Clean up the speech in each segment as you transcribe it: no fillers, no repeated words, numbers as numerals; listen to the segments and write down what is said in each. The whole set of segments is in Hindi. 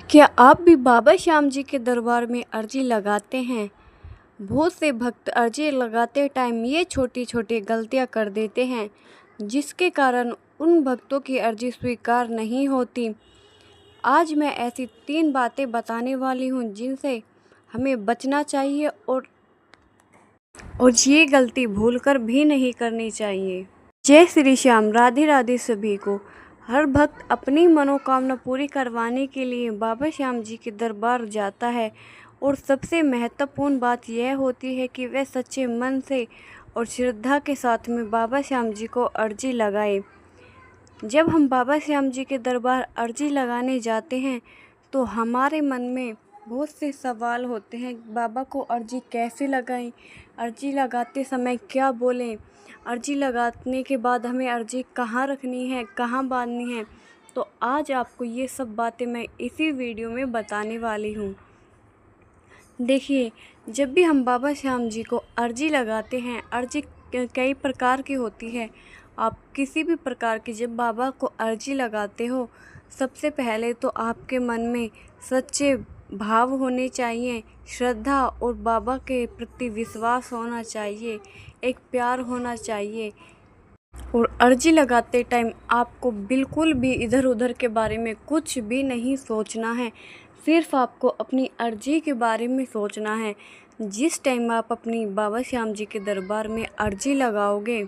क्या आप भी बाबा श्याम जी के दरबार में अर्जी लगाते हैं? बहुत से भक्त अर्जी लगाते टाइम ये छोटी छोटी गलतियां कर देते हैं, जिसके कारण उन भक्तों की अर्जी स्वीकार नहीं होती। आज मैं ऐसी 3 बातें बताने वाली हूँ जिनसे हमें बचना चाहिए और ये गलती भूलकर भी नहीं करनी चाहिए। जय श्री श्याम, राधे राधे सभी को। हर भक्त अपनी मनोकामना पूरी करवाने के लिए बाबा श्याम जी के दरबार जाता है और सबसे महत्वपूर्ण बात यह होती है कि वह सच्चे मन से और श्रद्धा के साथ में बाबा श्याम जी को अर्जी लगाए। जब हम बाबा श्याम जी के दरबार अर्जी लगाने जाते हैं तो हमारे मन में बहुत से सवाल होते हैं। बाबा को अर्जी कैसे लगाएं, अर्जी लगाते समय क्या बोलें, अर्जी लगाने के बाद हमें अर्जी कहाँ रखनी है, कहाँ बांधनी है। तो आज आपको ये सब बातें मैं इसी वीडियो में बताने वाली हूँ। देखिए, जब भी हम बाबा श्याम जी को अर्जी लगाते हैं, अर्जी कई प्रकार की होती है। आप किसी भी प्रकार की जब बाबा को अर्जी लगाते हो, सबसे पहले तो आपके मन में सच्चे भाव होने चाहिए, श्रद्धा और बाबा के प्रति विश्वास होना चाहिए, एक प्यार होना चाहिए। और अर्जी लगाते टाइम आपको बिल्कुल भी इधर उधर के बारे में कुछ भी नहीं सोचना है, सिर्फ आपको अपनी अर्जी के बारे में सोचना है। जिस टाइम आप अपनी बाबा श्याम जी के दरबार में अर्जी लगाओगे,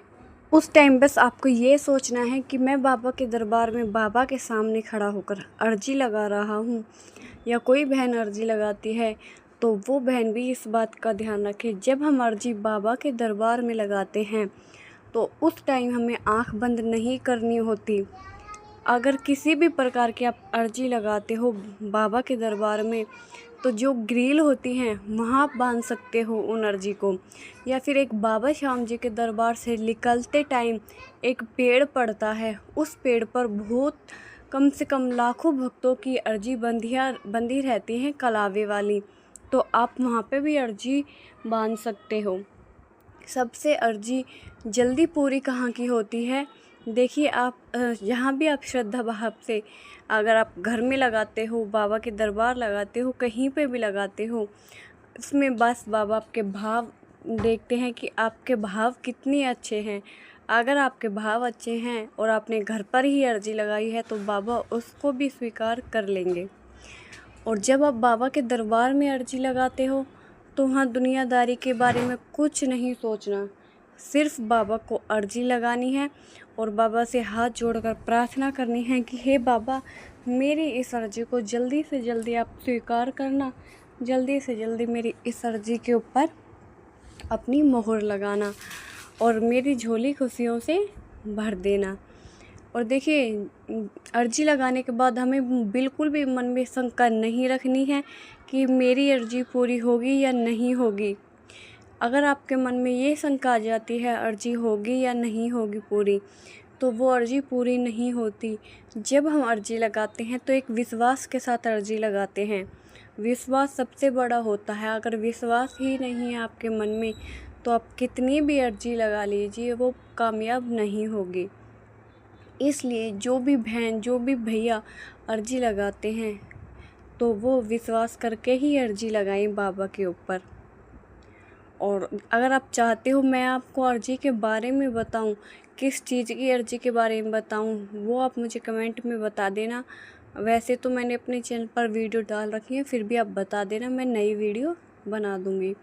उस टाइम बस आपको ये सोचना है कि मैं बाबा के दरबार में बाबा के सामने खड़ा होकर अर्जी लगा रहा हूँ। या कोई बहन अर्जी लगाती है तो वो बहन भी इस बात का ध्यान रखे, जब हम अर्जी बाबा के दरबार में लगाते हैं तो उस टाइम हमें आंख बंद नहीं करनी होती। अगर किसी भी प्रकार की आप अर्जी लगाते हो बाबा के दरबार में, तो जो ग्रिल होती हैं वहाँ आप बांध सकते हो उन अर्जी को। या फिर एक बाबा श्याम जी के दरबार से निकलते टाइम एक पेड़ पड़ता है, उस पेड़ पर बहुत कम से कम लाखों भक्तों की अर्जी बंधी रहती हैं कलावे वाली, तो आप वहाँ पे भी अर्जी बांध सकते हो। सबसे अर्जी जल्दी पूरी कहाँ की होती है? देखिए, आप जहाँ भी आप श्रद्धा भाव से, अगर आप घर में लगाते हो, बाबा के दरबार लगाते हो, कहीं पे भी लगाते हो, इसमें बस बाबा आपके भाव देखते हैं कि आपके भाव कितने अच्छे हैं। अगर आपके भाव अच्छे हैं और आपने घर पर ही अर्जी लगाई है तो बाबा उसको भी स्वीकार कर लेंगे। और जब आप बाबा के दरबार में अर्जी लगाते हो तो वहाँ दुनियादारी के बारे में कुछ नहीं सोचना, सिर्फ बाबा को अर्जी लगानी है और बाबा से हाथ जोड़कर प्रार्थना करनी है कि हे बाबा, मेरी इस अर्जी को जल्दी से जल्दी आप स्वीकार करना, जल्दी से जल्दी मेरी इस अर्जी के ऊपर अपनी मोहर लगाना और मेरी झोली खुशियों से भर देना। और देखिए, अर्जी लगाने के बाद हमें बिल्कुल भी मन में शंका नहीं रखनी है कि मेरी अर्जी पूरी होगी या नहीं होगी। अगर आपके मन में ये शंका आ जाती है अर्जी होगी या नहीं होगी पूरी, तो वो अर्जी पूरी नहीं होती। जब हम अर्जी लगाते हैं तो एक विश्वास के साथ अर्जी लगाते हैं। विश्वास सबसे बड़ा होता है। अगर विश्वास ही नहीं है आपके मन में तो आप कितनी भी अर्जी लगा लीजिए, वो कामयाब नहीं होगी। इसलिए जो भी बहन, जो भी भैया अर्जी लगाते हैं तो वो विश्वास करके ही अर्जी लगाएं बाबा के ऊपर। और अगर आप चाहते हो मैं आपको अर्जी के बारे में बताऊं, किस चीज़ की अर्जी के बारे में बताऊं, वो आप मुझे कमेंट में बता देना। वैसे तो मैंने अपने चैनल पर वीडियो डाल रखी है, फिर भी आप बता देना, मैं नई वीडियो बना दूँगी।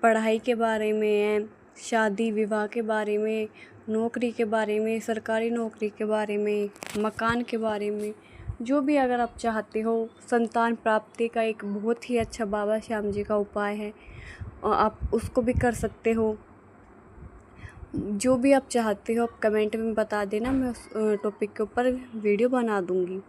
पढ़ाई के बारे में, शादी विवाह के बारे में, नौकरी के बारे में, सरकारी नौकरी के बारे में, मकान के बारे में, जो भी अगर आप चाहते हो। संतान प्राप्ति का एक बहुत ही अच्छा बाबा श्याम जी का उपाय है, आप उसको भी कर सकते हो। जो भी आप चाहते हो आप कमेंट में बता देना, मैं उस टॉपिक के ऊपर वीडियो बना दूँगी,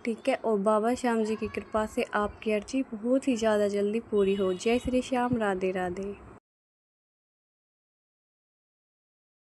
ठीक है। और बाबा श्याम जी की कृपा से आपकी अर्जी बहुत ही ज़्यादा जल्दी पूरी हो। जय श्री श्याम, राधे राधे।